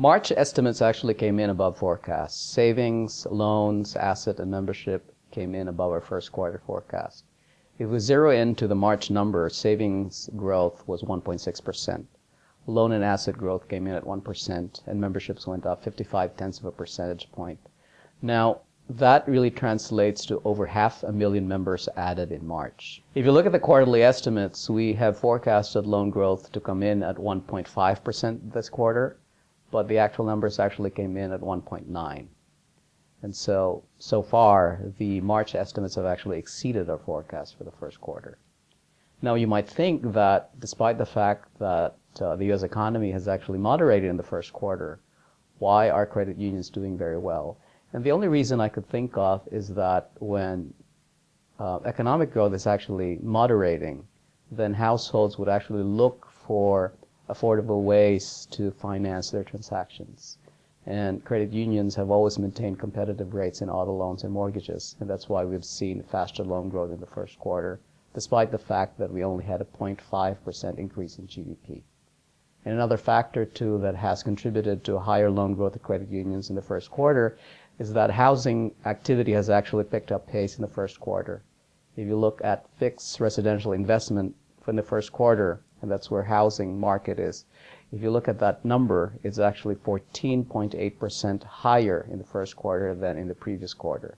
March estimates actually came in above forecasts. Savings, loans, asset, and membership came in above our first quarter forecast. If we zero in to the March number, savings growth was 1.6%. Loan and asset growth came in at 1%, and memberships went up 55/10 of a percentage point. Now, that really translates to over 500,000 members added in March. If you look at the quarterly estimates, we have forecasted loan growth to come in at 1.5% this quarter, but the actual numbers actually came in at 1.9. And so far, the March estimates have actually exceeded our forecast for the first quarter. Now, you might think that despite the fact that the U.S. economy has actually moderated in the first quarter, why are credit unions doing very well? And the only reason I could think of is that when economic growth is actually moderating, then households would actually look for affordable ways to finance their transactions. And credit unions have always maintained competitive rates in auto loans and mortgages, and that's why we've seen faster loan growth in the first quarter, despite the fact that we only had a 0.5% increase in GDP. And another factor, too, that has contributed to a higher loan growth of credit unions in the first quarter is that housing activity has actually picked up pace in the first quarter. If you look at fixed residential investment from the first quarter, and that's where housing market is, if you look at that number, it's actually 14.8% higher in the first quarter than in the previous quarter.